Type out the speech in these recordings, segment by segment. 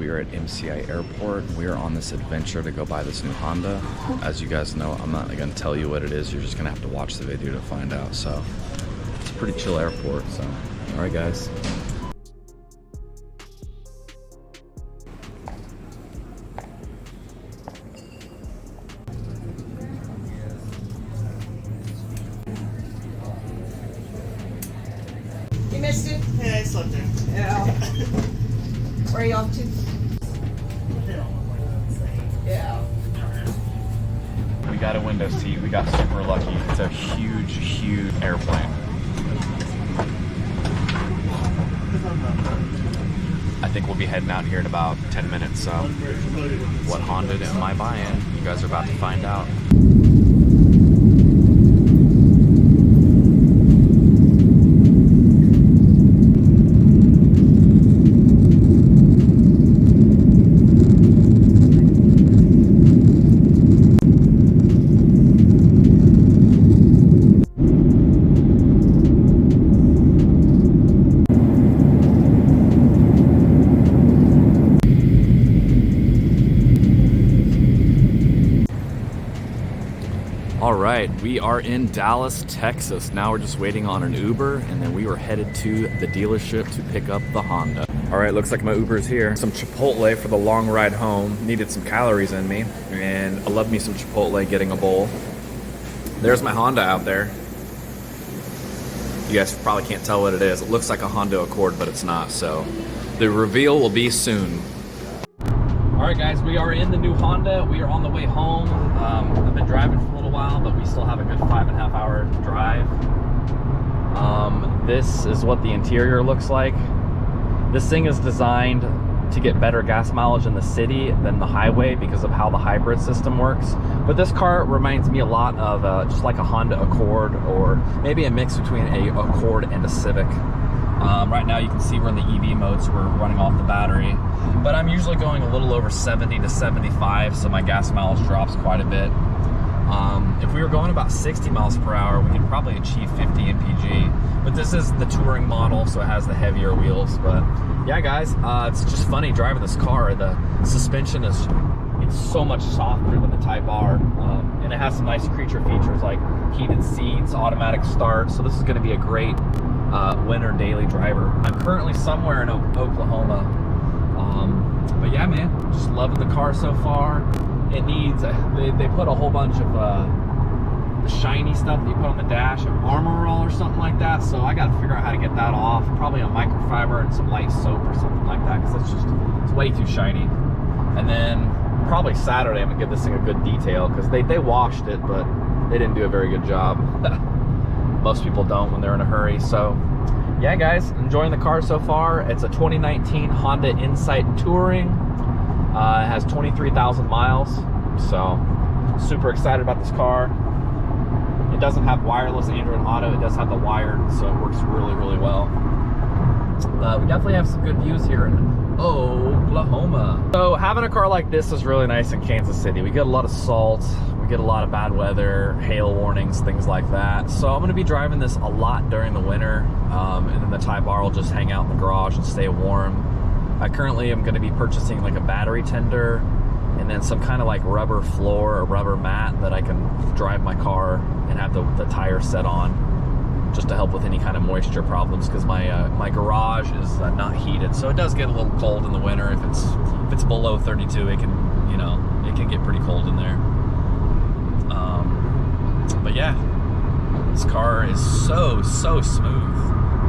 we are at MCI Airport. We are on this adventure to go buy this new Honda. As you guys know, I'm not going to tell you what it is. You're just going to have to watch the video to find out. So it's a pretty chill airport. So, all right, guys. You missed it? Yeah, I slept there. Yeah. Where are you off to? Yeah. We got a window seat. We got super lucky. It's a huge, huge airplane. I think we'll be heading out here in about 10 minutes. So what Honda am I buying? You guys are about to find out. All right, we are in Dallas, Texas. Now we're just waiting on an Uber, and then we were headed to the dealership to pick up the Honda. All right, looks like my Uber's here. Some Chipotle for the long ride home. Needed some calories in me, and I love me some Chipotle, getting a bowl. There's my Honda out there. You guys probably can't tell what it is. It looks like a Honda Accord, but it's not, so the reveal will be soon. All right, guys, we are in the new Honda. We are on the way home. I've been driving for a little while, but we still have a good 5.5 hour drive. This is what the interior looks like. This thing is designed to get better gas mileage in the city than the highway because of how the hybrid system works. But this car reminds me a lot of just like a Honda Accord, or maybe a mix between a Accord and a Civic. Right now you can see we're in the EV mode, so we're running off the battery. But I'm usually going a little over 70 to 75, so my gas mileage drops quite a bit. If we were going about 60 miles per hour, we could probably achieve 50 mpg. But this is the touring model, so it has the heavier wheels. But yeah, guys, it's just funny driving this car. The suspension it's so much softer than the Type R, and it has some nice creature features like heated seats, automatic start. So this is going to be a great winter daily driver. I'm currently somewhere in Oklahoma, but yeah, man, just loving the car so far. It needs they put a whole bunch of the shiny stuff that you put on the dash, an Armor All or something like that, so I got to figure out how to get that off. Probably a microfiber and some light soap or something like that, because it's way too shiny. And then probably Saturday I'm gonna give this thing a good detail, because they washed it, but they didn't do a very good job. Most people don't when they're in a hurry. So yeah, guys, enjoying the car so far. It's a 2019 Honda Insight Touring. It has 23,000 miles, so super excited about this car. It doesn't have wireless Android Auto. It does have the wired, so it works really, really well. We definitely have some good views here in Oklahoma. So having a car like this is really nice in Kansas City. We get a lot of salt. We get a lot of bad weather, hail warnings, things like that. So I'm going to be driving this a lot during the winter, and then the Type R will just hang out in the garage and stay warm. I currently am going to be purchasing like a battery tender and then some kind of like rubber floor or rubber mat that I can drive my car and have the tire set on, just to help with any kind of moisture problems, because my garage is not heated, so it does get a little cold in the winter. If it's below 32, it can get pretty cold in there. But yeah, this car is so smooth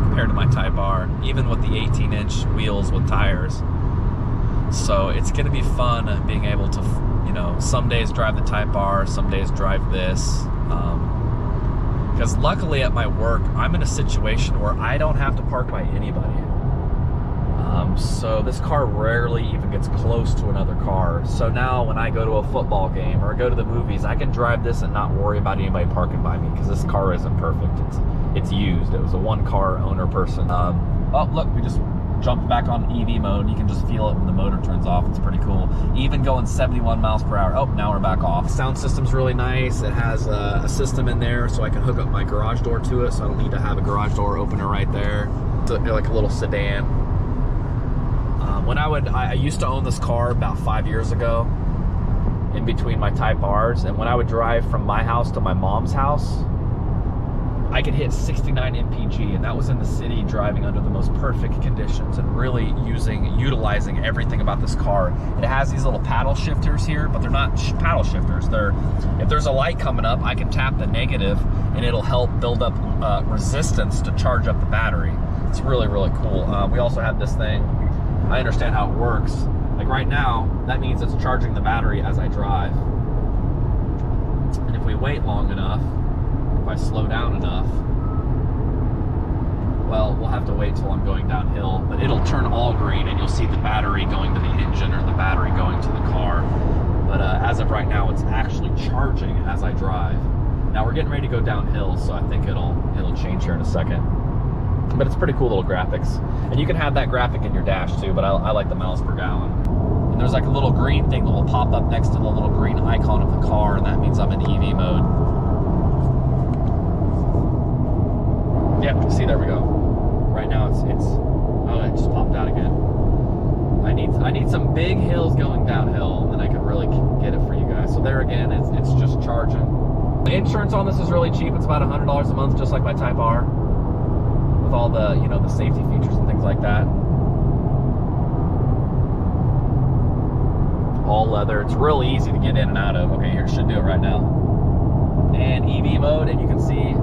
compared to my Type R, even with the 18-inch wheels with tires. So it's going to be fun being able to, some days drive the Type R, some days drive this. Because luckily at my work, I'm in a situation where I don't have to park by anybody. So this car rarely even gets close to another car. So now when I go to a football game or go to the movies, I can drive this and not worry about anybody parking by me, because this car isn't perfect. It's used. It was a one-car owner person. Oh, look, we just jumped back on EV mode. You can just feel it when the motor turns off. It's pretty cool. Even going 71 miles per hour. Oh, now we're back off. Sound system's really nice. It has a system in there so I can hook up my garage door to it, so I don't need to have a garage door opener right there. It's like a little sedan. When I used to own this car about 5 years ago in between my Type Rs, and when I would drive from my house to my mom's house, I could hit 69 mpg, and that was in the city driving under the most perfect conditions and really utilizing everything about this car. It has these little paddle shifters here, but they're not paddle shifters. If there's a light coming up, I can tap the negative and it'll help build up resistance to charge up the battery. It's really, really cool. We also have this thing. I understand how it works. Like right now, that means it's charging the battery as I drive. And if we wait long enough, if I slow down enough, well, we'll have to wait till I'm going downhill, but it'll turn all green and you'll see the battery going to the engine or the battery going to the car. But as of right now, it's actually charging as I drive. Now we're getting ready to go downhill, so I think it'll change here in a second. But it's pretty cool little graphics. And you can have that graphic in your dash too, but I like the miles per gallon. And there's like a little green thing that will pop up next to the little green icon of the car, and that means I'm in EV mode. Yep, see, there we go. Right now it's oh, it just popped out again. I need some big hills going downhill, and then I can really get it for you guys. So there again, it's just charging. The insurance on this is really cheap. It's about $100 a month, just like my Type R, with all the, you know, the safety features and things like that. All leather. It's really easy to get in and out of. Okay, here, should do it right now. And EV mode, and you can see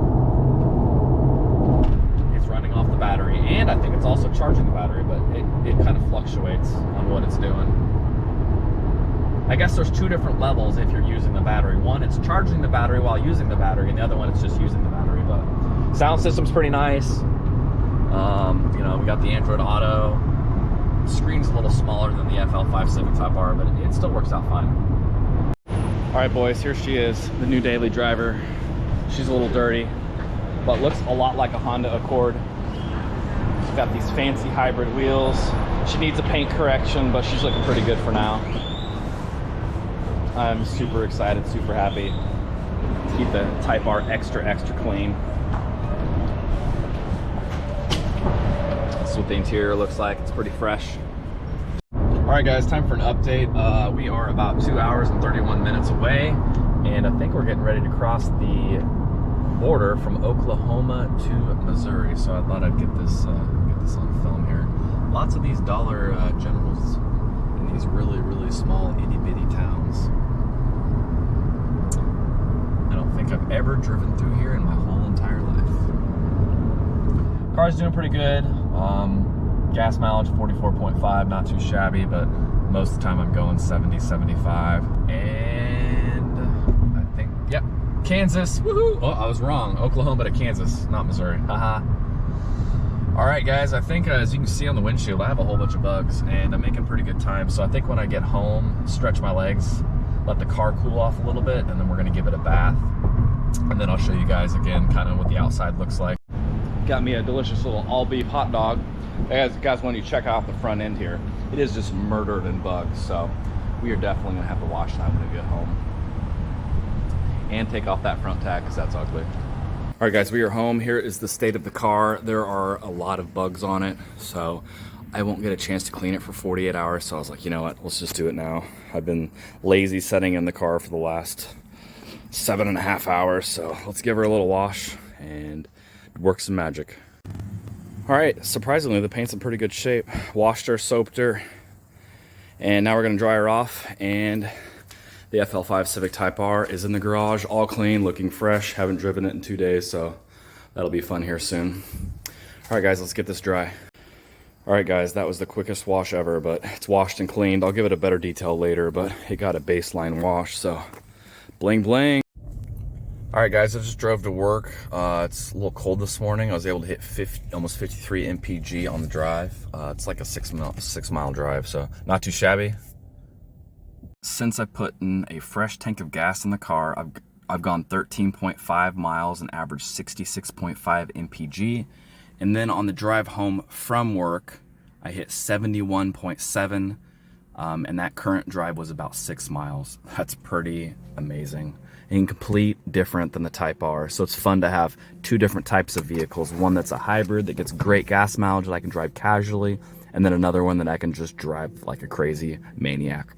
it's running off the battery, and I think it's also charging the battery, but it kind of fluctuates on what it's doing. I guess there's two different levels if you're using the battery. One, it's charging the battery while using the battery, and the other one, it's just using the battery. But sound system's pretty nice. You know, we got the Android Auto. Screen's a little smaller than the FL5 Civic Type R, but it still works out fine. All right, boys, here she is, the new daily driver. She's a little dirty, but looks a lot like a Honda Accord. She's got these fancy hybrid wheels. She needs a paint correction, but she's looking pretty good for now. I'm super excited, super happy to keep the Type R extra, extra clean. That's what the interior looks like. It's pretty fresh. All right, guys, time for an update. We are about 2 hours and 31 minutes away, and I think we're getting ready to cross the border from Oklahoma to Missouri. So I thought I'd get this on film here. Lots of these Dollar Generals in these really, really small itty-bitty towns. I don't think I've ever driven through here in my whole entire life. Car's doing pretty good. Gas mileage 44.5, not too shabby, but most of the time I'm going 70, 75. And I think, yep, Kansas, woohoo! Oh, I was wrong. Oklahoma to Kansas, not Missouri, haha. All right, guys, I think as you can see on the windshield, I have a whole bunch of bugs, and I'm making pretty good time. So I think when I get home, stretch my legs, let the car cool off a little bit, and then we're gonna give it a bath. And then I'll show you guys again kind of what the outside looks like. Got me a delicious little all beef hot dog. Guys, when you check out the front end here, it is just murdered in bugs. So we are definitely gonna have to wash that when we get home. And take off that front tag, because that's ugly. All right, guys, we are home. Here is the state of the car. There are a lot of bugs on it, so I won't get a chance to clean it for 48 hours. So I was like, you know what, let's just do it now. I've been lazy setting in the car for the last 7.5 hours, so let's give her a little wash and work some magic. All right, surprisingly, the paint's in pretty good shape. Washed her, soaped her, and now we're gonna dry her off, and the FL5 Civic Type R is in the garage, all clean, looking fresh. Haven't driven it in 2 days, so that'll be fun here soon. All right, guys, let's get this dry. All right, guys, that was the quickest wash ever, but it's washed and cleaned. I'll give it a better detail later, but it got a baseline wash, so bling, bling. All right, guys, I just drove to work. It's a little cold this morning. I was able to hit almost 53 mpg on the drive. It's like a six mile drive, so not too shabby. Since I put in a fresh tank of gas in the car, I've gone 13.5 miles and averaged 66.5 mpg. And then on the drive home from work, I hit 71.7, and that current drive was about 6 miles. That's pretty amazing. And complete different than the Type R. So it's fun to have two different types of vehicles. One that's a hybrid that gets great gas mileage that I can drive casually, and then another one that I can just drive like a crazy maniac.